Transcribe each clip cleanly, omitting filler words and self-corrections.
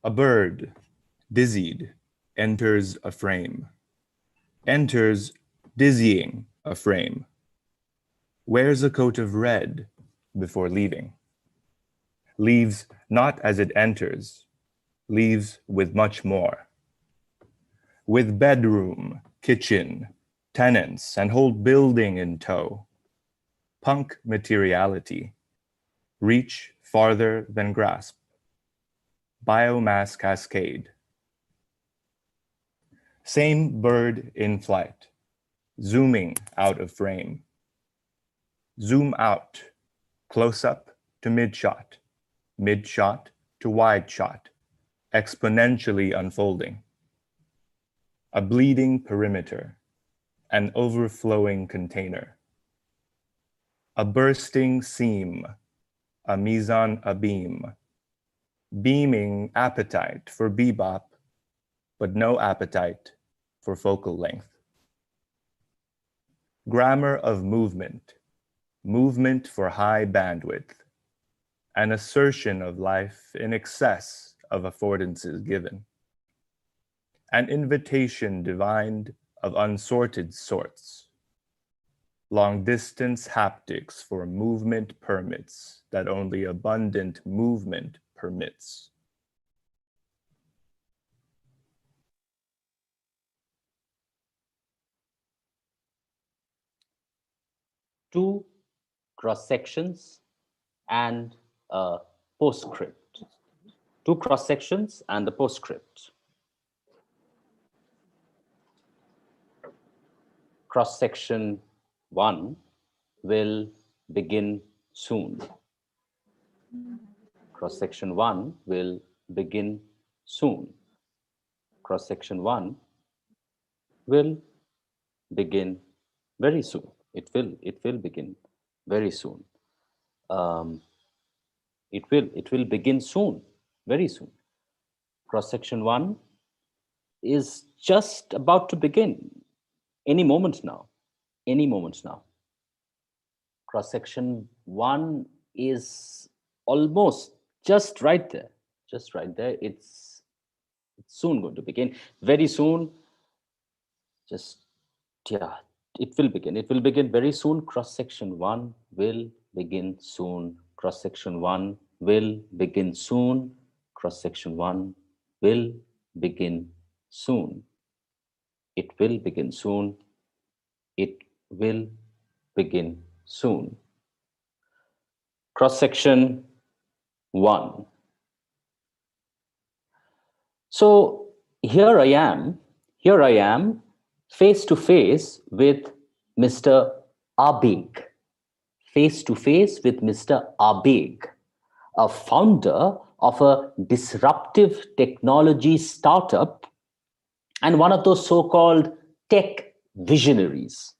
A bird, dizzied, enters a frame. Enters, dizzying a frame. Wears a coat of red before leaving. Leaves not as it enters, leaves with much more. With bedroom, kitchen, tenants, and whole building in tow. Punk materiality. Reach farther than grasp. Biomass cascade. Same bird in flight, zooming out of frame. Zoom out, close up to mid-shot to wide shot, exponentially unfolding. A bleeding perimeter, an overflowing container. A bursting seam, a mise-en abyme, beaming appetite for bebop, but no appetite for focal length. Grammar of movement, movement for high bandwidth, an assertion of life in excess of affordances given. An invitation divined of unsorted sorts. Long-distance haptics for movement permits that only abundant movement permits. Two cross-sections and a postscript. Two cross-sections and the postscript. Cross-section 1 will begin soon. Cross-section 1 will begin soon. Cross-section 1 will begin very soon. It will begin very soon. It will begin soon, very soon. Cross-section 1 is just about to begin. Any moment now. Any moment now. Cross-section 1 is almost just right there. Just right there. It's soon going to begin. Very soon. Just, yeah. It will begin. It will begin very soon. Cross-section 1 will begin soon. Cross-section 1 will begin soon. Cross-section 1 will begin soon. It will begin soon. It will begin soon. Cross-section 1. So here I am face to face with Mr. Abhishek, face to face with Mr. Abhishek, a founder of a disruptive technology startup and one of those so-called tech visionaries.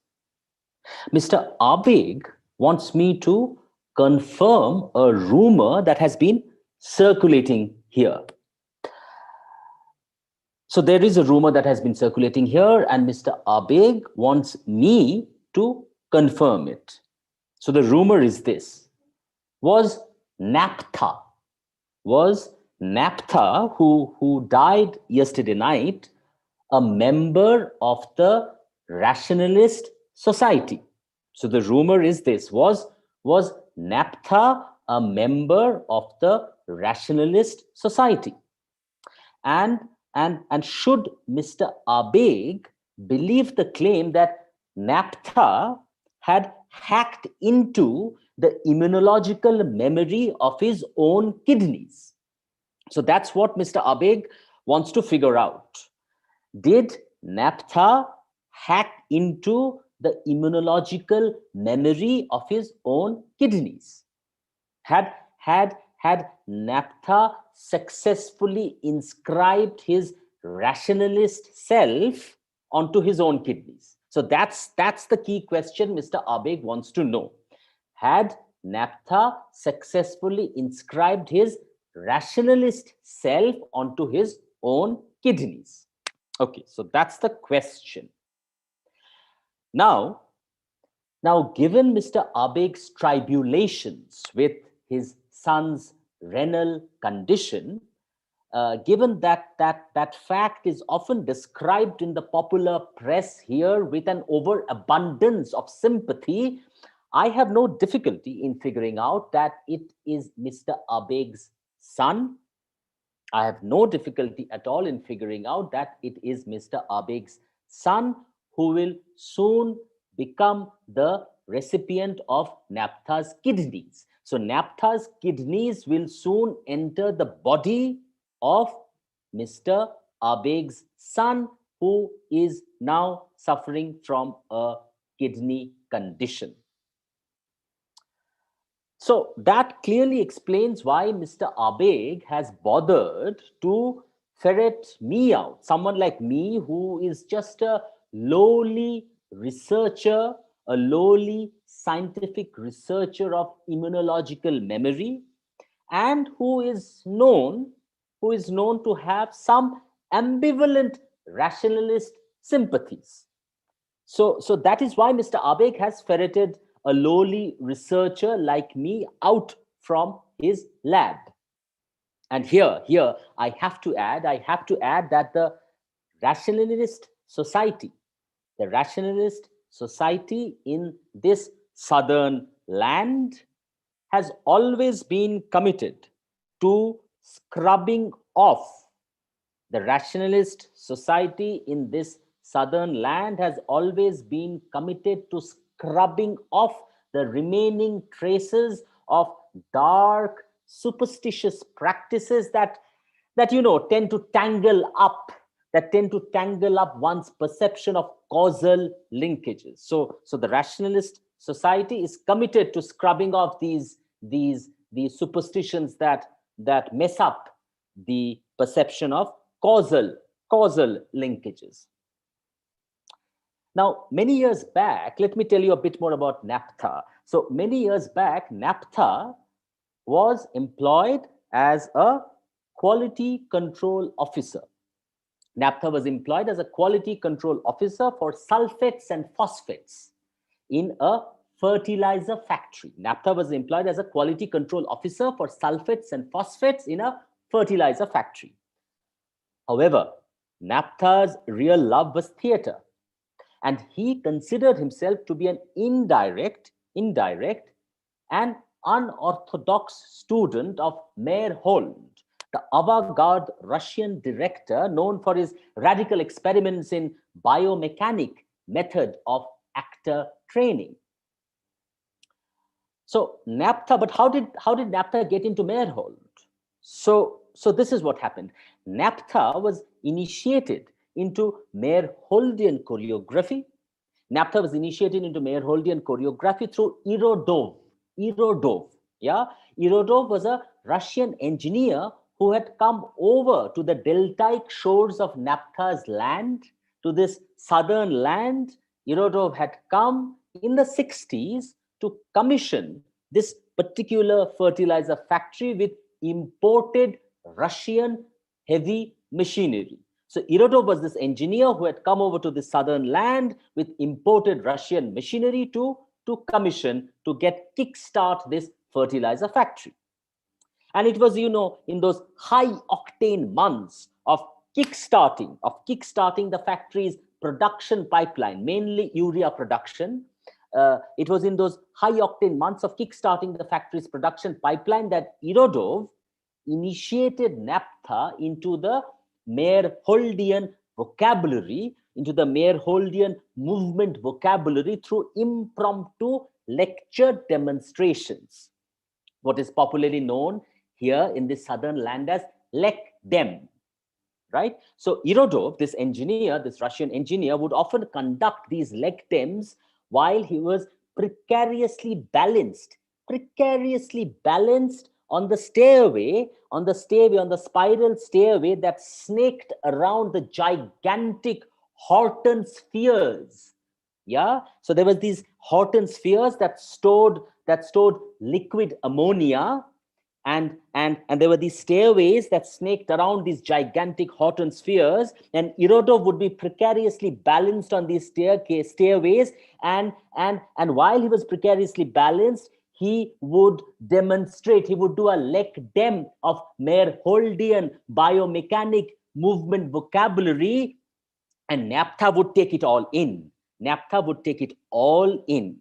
Mr. Abhishek wants me to confirm a rumor that has been circulating here. So there is a rumor that has been circulating here, and Mr. Abhishek wants me to confirm it. So the rumor is this: was Naphtha, who died yesterday night, a member of the Rationalist Society? So the rumor is this: was Naphtha a member of the Rationalist Society? And should Mr. Abhishek believe the claim that Naphtha had hacked into the immunological memory of his own kidneys? So that's what Mr. Abhishek wants to figure out. Did Naphtha hack into the immunological memory of his own kidneys? Had Naphtha successfully inscribed his rationalist self onto his own kidneys? So that's the key question Mr. Abhishek wants to know. Had Naphtha successfully inscribed his rationalist self onto his own kidneys? Okay, so that's the question. Now given Mr. Abhishek's tribulations with his son's renal condition, given that fact is often described in the popular press here with an overabundance of sympathy, I have no difficulty in figuring out that it is Mr. Abeg's son. I have no difficulty at all in figuring out that it is Mr. Abeg's son who will soon become the recipient of Naphtha's kidneys. So Naphtha's kidneys will soon enter the body of Mr. Abeg's son, who is now suffering from a kidney condition. So that clearly explains why Mr. Abeg has bothered to ferret me out, someone like me who is just a lowly researcher, a lowly scientific researcher of immunological memory, and who is known to have some ambivalent rationalist sympathies. So that is why Mr. Abeg has ferreted a lowly researcher like me out from his lab. And here I have to add that the rationalist society in this southern land has always been committed to scrubbing off. The rationalist society in this southern land has always been committed to scrubbing off the remaining traces of dark, superstitious practices that tend to tangle up one's perception of causal linkages. So the rationalist society is committed to scrubbing off these superstitions that mess up the perception of causal linkages. Now, many years back, let me tell you a bit more about naphtha. So many years back, naphtha was employed as a quality control officer. Naphtha was employed as a quality control officer for sulfates and phosphates in a fertilizer factory. Naphtha was employed as a quality control officer for sulfates and phosphates in a fertilizer factory. However, Naphtha's real love was theater, and he considered himself to be an indirect and unorthodox student of Meyerhold, the avant-garde Russian director known for his radical experiments in biomechanic method of actor training. So naphtha, but how did naphtha get into Meyerhold? So this is what happened. Naphtha was initiated into Meyerholdian choreography. Naphtha was initiated into Meyerholdian choreography through Irodov. Irodov was a Russian engineer who had come over to the deltaic shores of Naphtha's land, to this southern land. Irodov had come in the 60s to commission this particular fertilizer factory with imported Russian heavy machinery. So Irodov was this engineer who had come over to the southern land with imported Russian machinery to commission, to get kickstart this fertilizer factory. And it was, in those high octane months of kickstarting the factory's production pipeline, mainly urea production. It was in those high octane months of kickstarting the factory's production pipeline that Irodov initiated naphtha into the Meyerholdian vocabulary, into the Meyerholdian movement vocabulary through impromptu lecture demonstrations, what is popularly known here in the southern land as lekdem, right? So Irodov, this engineer, this Russian engineer, would often conduct these lekdems while he was precariously balanced on the spiral stairway that snaked around the gigantic Horton spheres. Yeah, so there was these Horton spheres that stored liquid ammonia, and there were these stairways that snaked around these gigantic Horton spheres, and Irodov would be precariously balanced on these stairways, and while he was precariously balanced, he would demonstrate, he would do a lek dem of Meyerholdian biomechanic movement vocabulary, and NAPTA would take it all in. NAPTA would take it all in.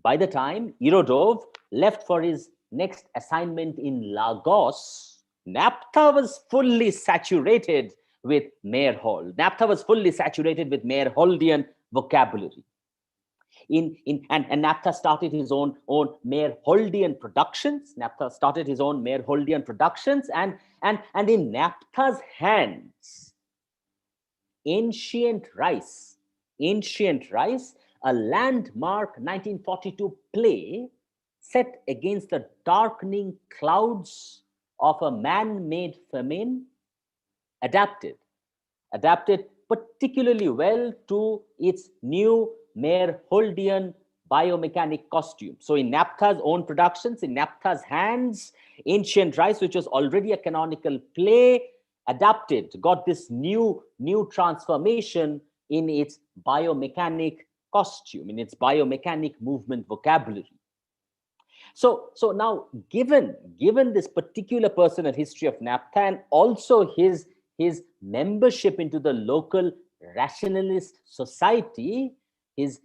By the time Irodov left for his next assignment in Lagos, NAPTA was fully saturated with Meyerhold. NAPTA was fully saturated with Meyerholdian vocabulary. And NAPTA started his own Meyerholdian productions. NAPTA started his own Meyerholdian productions, and in NAPTA's hands, Ancient Rice, a landmark 1942 play set against the darkening clouds of a man-made famine, adapted particularly well to its new Meyerholdian biomechanic costume. So in NAPTA's own productions, in NAPTA's hands, Ancient Rice, which was already a canonical play, adapted, got this new transformation in its biomechanic costume, in its biomechanic movement vocabulary. So now, given this particular personal history of NAPTA, and also his membership into the local rationalist society, his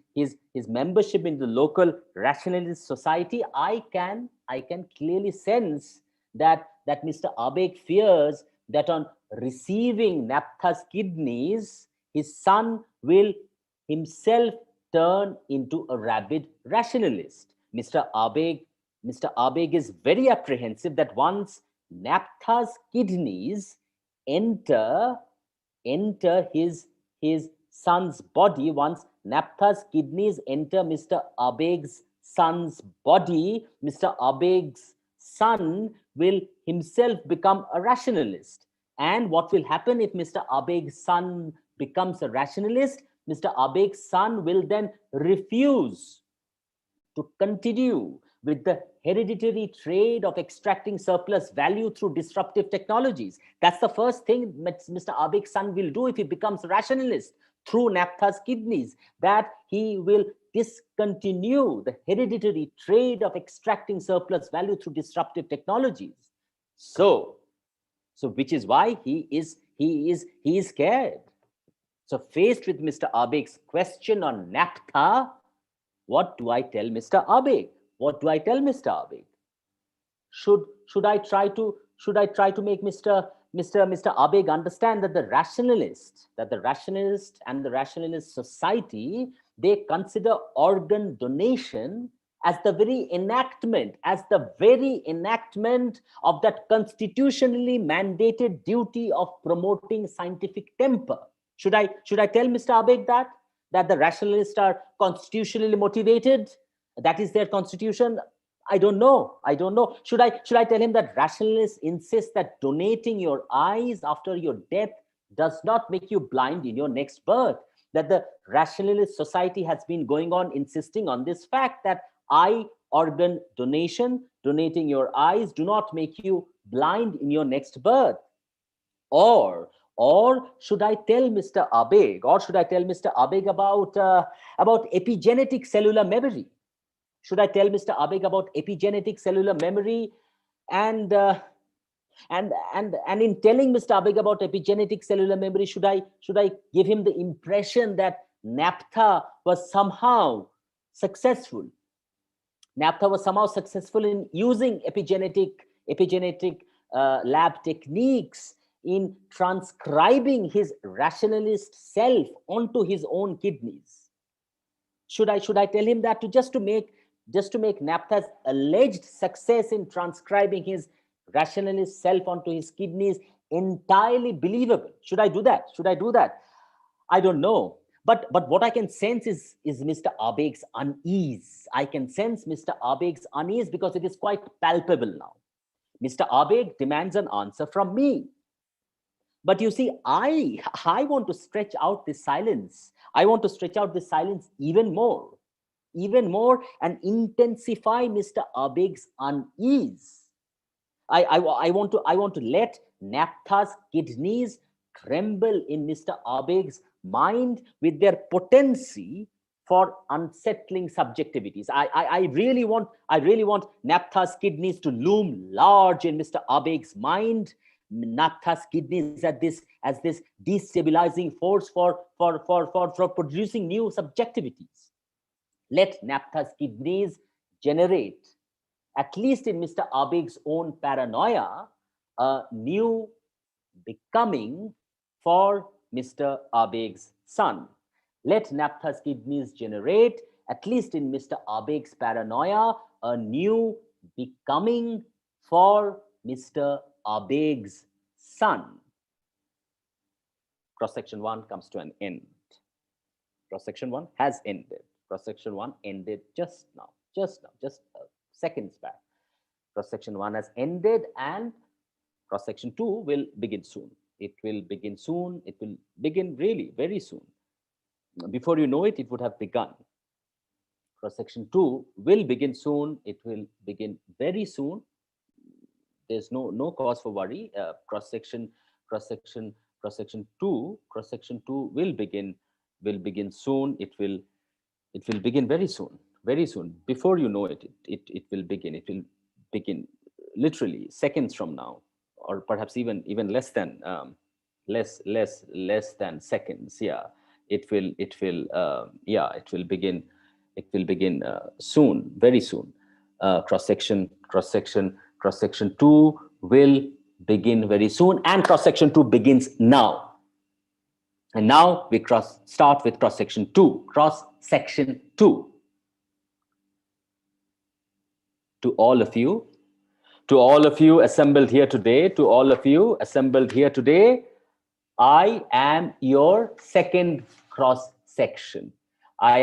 membership in the local rationalist society, I can clearly sense that Mr. Abeg fears that on receiving NAPTA's kidneys, his son will himself turn into a rabid rationalist. Mr. Abeg is very apprehensive that once NAPTA's kidneys enter his son's body, once NAPTA's kidneys enter Mr. Abeg's son's body, Mr. Abeg's son will himself become a rationalist. And what will happen if Mr. Abeg's son becomes a rationalist? Mr. Abeg's son will then refuse to continue with the hereditary trade of extracting surplus value through disruptive technologies. That's the first thing Mr. Abeg's son will do if he becomes a rationalist through NAPTA's kidneys, that he will discontinue the hereditary trade of extracting surplus value through disruptive technologies. So which is why he is scared. So faced with Mr. Abeg's question on NAPTA, what do I tell Mr. Abeg? What do I tell Mr. Abeg? Should I try to make Mr. Abeg understand that the rationalist and the rationalist society, they consider organ donation as the very enactment of that constitutionally mandated duty of promoting scientific temper? Should I tell Mr. Abeg that the rationalists are constitutionally motivated? That is their constitution? I don't know. Should I tell him that rationalists insist that donating your eyes after your death does not make you blind in your next birth? That the rationalist society has been going on insisting on this fact that eye organ donation, donating your eyes, do not make you blind in your next birth? Or should I tell Mr. Abeg, about epigenetic cellular memory? Should I tell Mr. Abeg about epigenetic cellular memory? And in telling Mr. Abeg about epigenetic cellular memory, should I give him the impression that NAPTA was somehow successful? NAPTA was somehow successful in using epigenetic lab techniques in transcribing his rationalist self onto his own kidneys. Should I tell him that just to make NAPTA's alleged success in transcribing his rationalist self onto his kidneys entirely believable? Should I do that? I don't know. But what I can sense is Mr. Abeg's unease. I can sense Mr. Abeg's unease because it is quite palpable now. Mr. Abeg demands an answer from me. But you see, I want to stretch out this silence. I want to stretch out this silence even more and intensify Mr. Abeg's unease. I want to let NAPTA's kidneys tremble in Mr. Abeg's mind with their potency for unsettling subjectivities. I really want naphtha's kidneys to loom large in Mr. Abeg's mind. Naphtha's kidneys as this destabilizing force for producing new subjectivities. Let naphtha's kidneys generate, at least in Mr. Abeg's own paranoia, a new becoming for Mr. Abeg's son. Let naphtha's kidneys generate, at least in Mr. Abeg's paranoia, a new becoming for Mr. Abeg's son. Cross-section 1 comes to an end. Cross-section 1 has ended. Cross-section 1 ended just seconds back. Cross-section 1 has ended and cross-section 2 will begin soon. It will begin soon. It will begin really very soon. Before you know it, it would have begun. Cross-section 2 will begin soon. It will begin very soon. There's no cause for worry. Cross-section 2 will begin soon. It will begin very soon. Very soon. Before you know it, it will begin. It will begin literally seconds from now, or perhaps even less than seconds. Yeah, it will begin. It will begin soon, very soon. Cross-section 2 will begin very soon, and cross-section 2 begins now. And now we start with cross-section 2. Cross-section 2. To all of you assembled here today, I am your second cross-section. My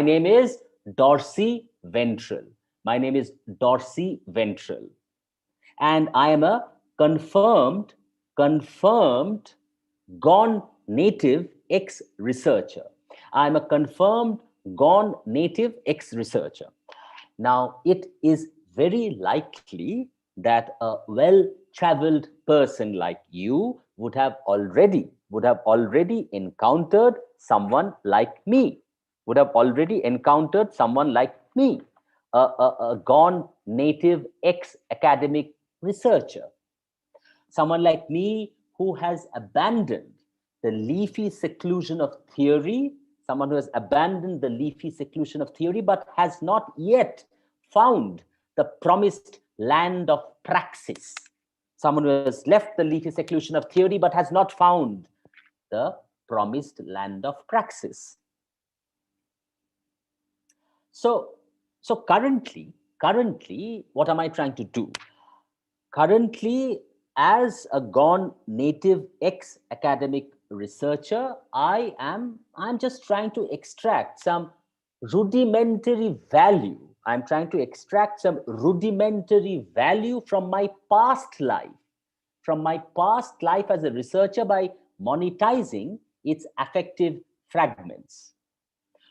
name is dorsiventral. And I am a confirmed gone native ex-researcher. I'm a confirmed gone native ex-researcher. Now, it is very likely that a well-traveled person like you would have already encountered someone like me. A gone native ex-academic researcher. Someone like me who has abandoned the leafy seclusion of theory, but has not yet found the promised land of praxis. Someone who has left the leafy seclusion of theory but has not found the promised land of praxis. So currently, what am I trying to do? Currently, as a gone native ex-academic researcher, I'm just trying to extract some rudimentary value. I'm trying to extract some rudimentary value from my past life as a researcher by monetizing its affective fragments.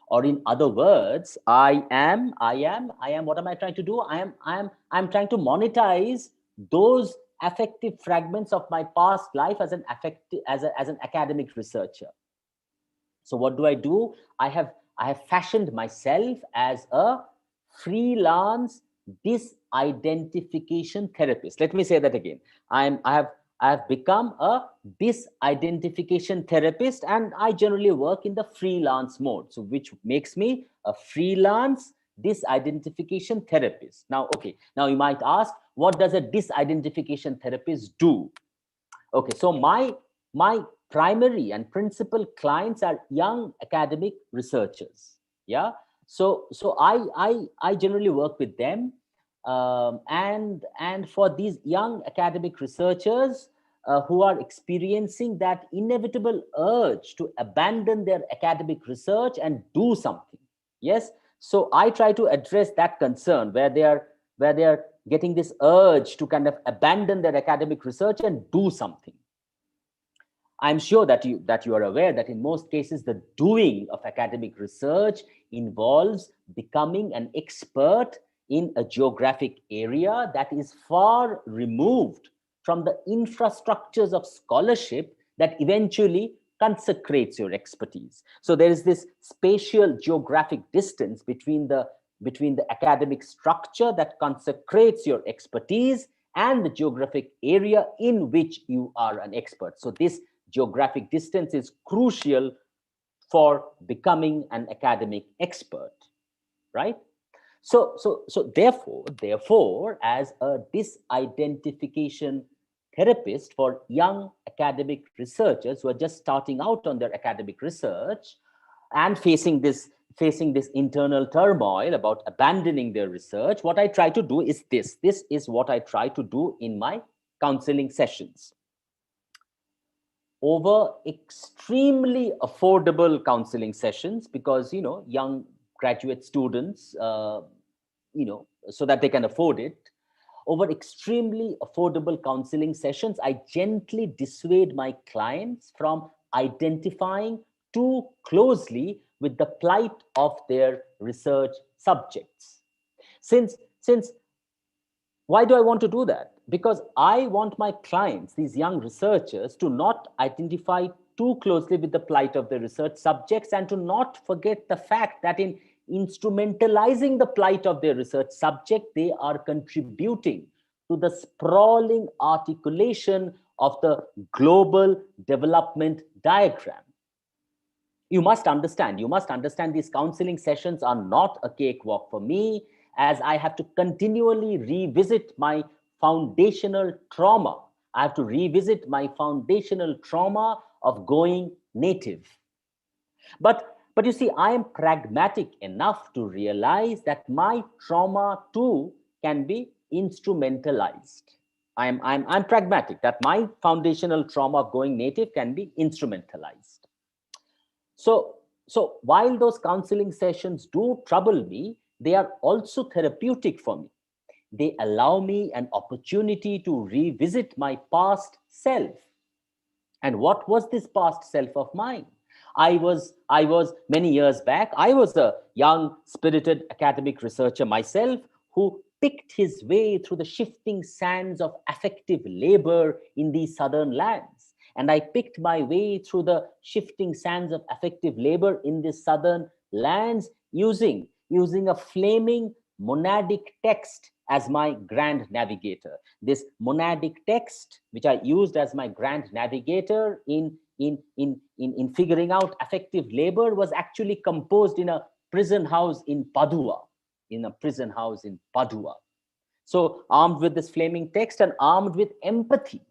Or in other words, what am I trying to do? I'm trying to monetize those affective fragments of my past life as an academic researcher. So what do? I have fashioned myself as a freelance disidentification therapist. Let me say that again. I have become a disidentification therapist, and I generally work in the freelance mode, so which makes me a freelance disidentification therapist. Now you might ask, what does a disidentification therapist do? Okay, so my primary and principal clients are young academic researchers. Yeah, so I generally work with them, and for these young academic researchers who are experiencing that inevitable urge to abandon their academic research and do something. Yes, so I try to address that concern where they are getting this urge to kind of abandon their academic research and do something. I'm sure that you are aware that in most cases, the doing of academic research involves becoming an expert in a geographic area that is far removed from the infrastructures of scholarship that eventually consecrates your expertise. So there is this spatial geographic distance between the academic structure that consecrates your expertise and the geographic area in which you are an expert. So this geographic distance is crucial for becoming an academic expert, right? So therefore, as a disidentification therapist for young academic researchers who are just starting out on their academic research and facing this internal turmoil about abandoning their research, what I try to do is this. This is what I try to do in my counseling sessions. Over extremely affordable counseling sessions, because, young graduate students, so that they can afford it, over extremely affordable counseling sessions, I gently dissuade my clients from identifying too closely with the plight of their research subjects. Why do I want to do that? Because I want my clients, these young researchers, to not identify too closely with the plight of their research subjects and to not forget the fact that in instrumentalizing the plight of their research subject, they are contributing to the sprawling articulation of the global development diagram. You must understand these counseling sessions are not a cakewalk for me, as I have to continually revisit my foundational trauma. I have to revisit my foundational trauma of going native. But you see, I am pragmatic enough to realize that my trauma too can be instrumentalized. I'm pragmatic that my foundational trauma of going native can be instrumentalized. So while those counseling sessions do trouble me, they are also therapeutic for me. They allow me an opportunity to revisit my past self. And what was this past self of mine? I was many years back, I was a young, spirited academic researcher myself who picked his way through the shifting sands of affective labor in these southern lands. And I picked my way through the shifting sands of affective labor in these southern lands using a flaming monadic text as my grand navigator. This monadic text, which I used as my grand navigator in figuring out affective labor, was actually composed in a prison house in Padua. So armed with this flaming text and armed with empathy,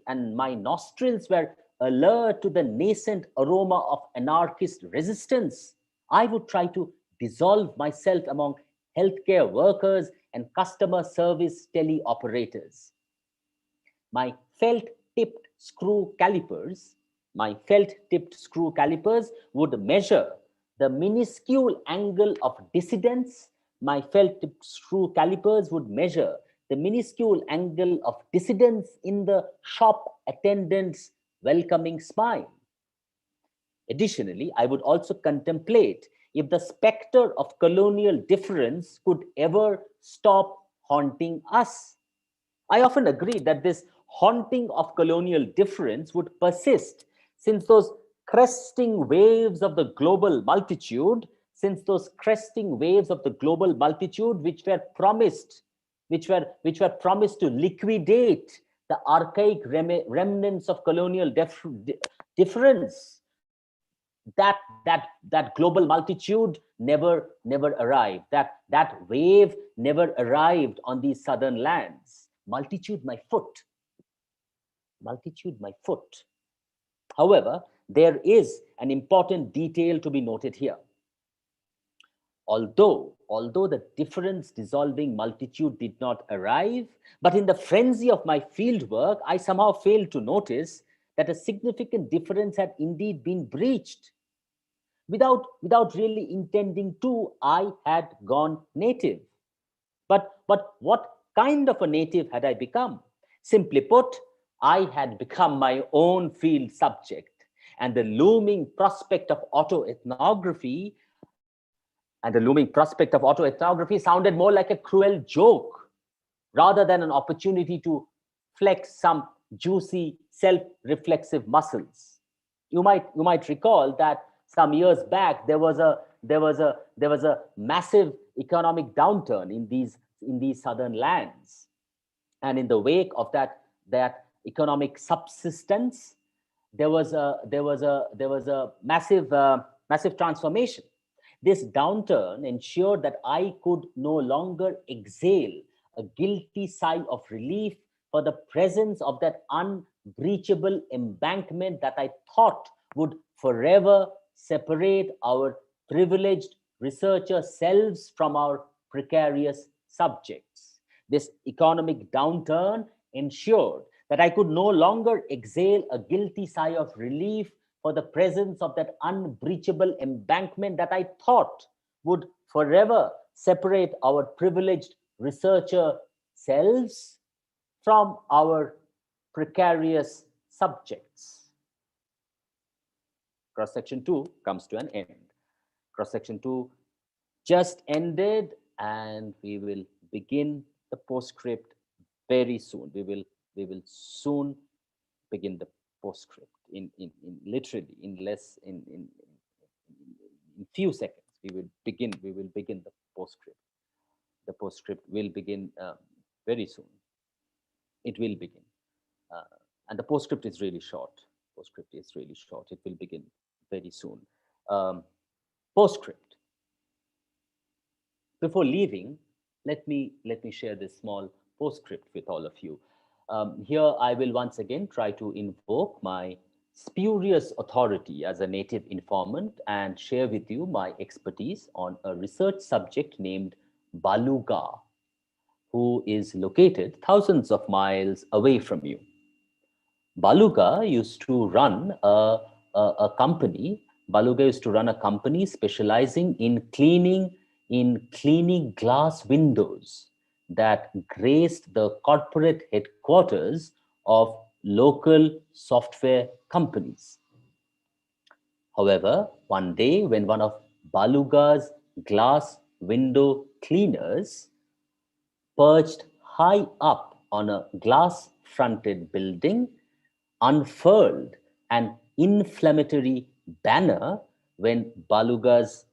and my nostrils were alert to the nascent aroma of anarchist resistance, I would try to dissolve myself among healthcare workers and customer service teleoperators. My felt-tipped screw calipers would measure the minuscule angle of dissidence. My felt-tipped screw calipers would measure the minuscule angle of dissidence in the shop attendant's welcoming smile. Additionally, I would also contemplate if the specter of colonial difference could ever stop haunting us. I often agree that this haunting of colonial difference would persist since those cresting waves of the global multitude, which were promised to liquidate the archaic remnants of colonial difference, that global multitude never arrived. That wave never arrived on these southern lands. Multitude, my foot. However, there is an important detail to be noted here. Although the difference dissolving multitude did not arrive, but in the frenzy of my fieldwork, I somehow failed to notice that a significant difference had indeed been breached. Without really intending to, I had gone native. But what kind of a native had I become? Simply put, I had become my own field subject, and the looming prospect of autoethnography sounded more like a cruel joke rather than an opportunity to flex some juicy self-reflexive muscles. You might recall that some years back there was a massive economic downturn in these southern lands, and in the wake of that economic subsistence, there was a massive transformation. This downturn ensured that I could no longer exhale a guilty sigh of relief for the presence of that unbreachable embankment that I thought would forever separate our privileged researcher selves from our precarious subjects. This economic downturn ensured that I could no longer exhale a guilty sigh of relief for the presence of that unbreachable embankment that I thought would forever separate our privileged researcher selves from our precarious subjects. Cross-section 2 comes to an end. Cross-section 2 just ended, and we will begin the postscript very soon. We will soon begin the postscript in few seconds. We will begin the postscript. The postscript will begin very soon. It will begin, and the postscript is really short. It will begin very soon. Postscript. Before leaving, let me share this small postscript with all of you. Here I will once again try to invoke my spurious authority as a native informant and share with you my expertise on a research subject named Baluga, who is located thousands of miles away from you. Baluga used to run a company. Baluga used to run a company specializing in cleaning glass windows that graced the corporate headquarters of local software companies. However, one day when one of Baluga's glass window cleaners perched high up on a glass-fronted building unfurled an inflammatory banner, when Baluga's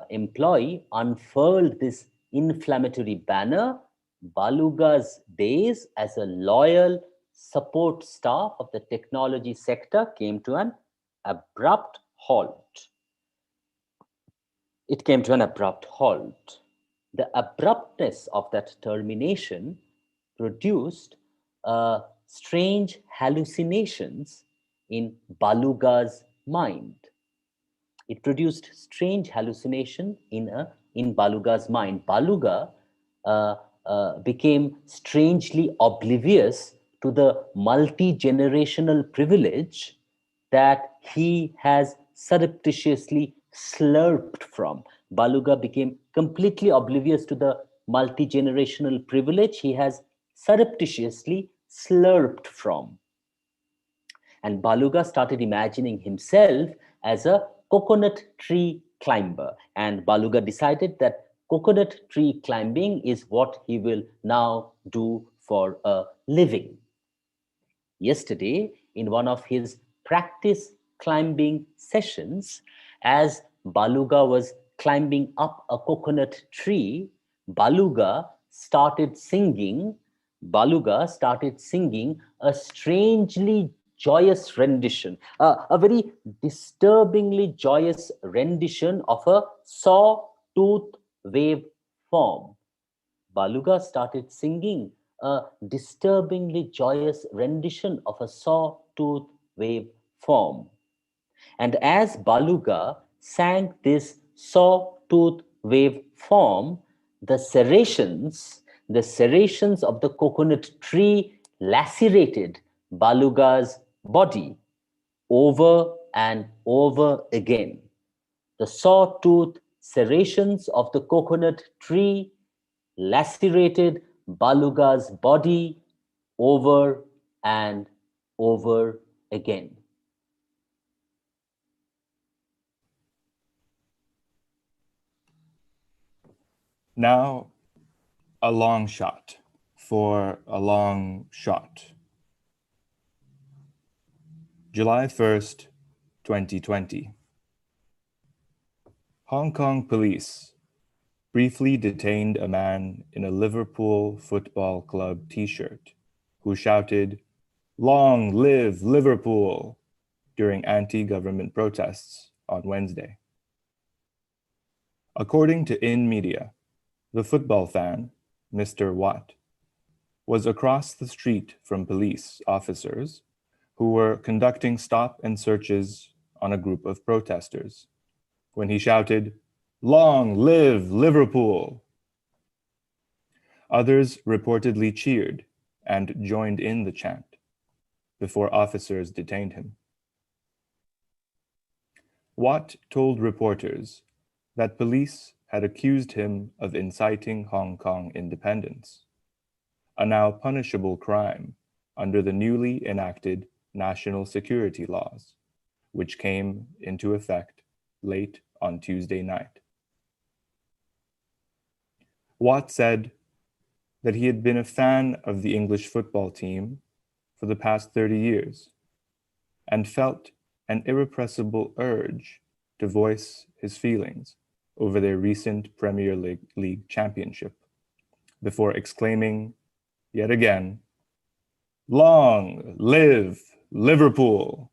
employee unfurled this inflammatory banner, Baluga's days as a loyal support staff of the technology sector came to an abrupt halt. It came to an abrupt halt. The abruptness of that termination produced strange hallucinations in Baluga's mind. It produced strange hallucination in Baluga's mind. Baluga became strangely oblivious to the multi-generational privilege that he has surreptitiously slurped from. Baluga became completely oblivious to the multi-generational privilege he has surreptitiously slurped from. And Baluga started imagining himself as a coconut tree climber. And Baluga decided that coconut tree climbing is what he will now do for a living. Yesterday, in one of his practice climbing sessions, as Baluga was climbing up a coconut tree, Baluga started singing a strangely joyous rendition, a very disturbingly joyous rendition of a sawtooth wave form. Baluga started singing a disturbingly joyous rendition of a sawtooth wave form. And as Baluga sang this sawtooth wave form, the serrations of the coconut tree lacerated Baluga's body over and over again. The sawtooth serrations of the coconut tree lacerated Baluga's body over and over again. Now, a long shot for a long shot. July 1st, 2020. Hong Kong police briefly detained a man in a Liverpool Football Club t-shirt who shouted, "Long live Liverpool," during anti-government protests on Wednesday. According to In Media, the football fan, Mr. Watt, was across the street from police officers who were conducting stop and searches on a group of protesters when he shouted, "Long live Liverpool." Others reportedly cheered and joined in the chant before officers detained him. Watt told reporters that police had accused him of inciting Hong Kong independence, a now punishable crime under the newly enacted national security laws, which came into effect late on Tuesday night. Watt said that he had been a fan of the English football team for the past 30 years and felt an irrepressible urge to voice his feelings over their recent Premier League championship before exclaiming yet again, "Long live Liverpool."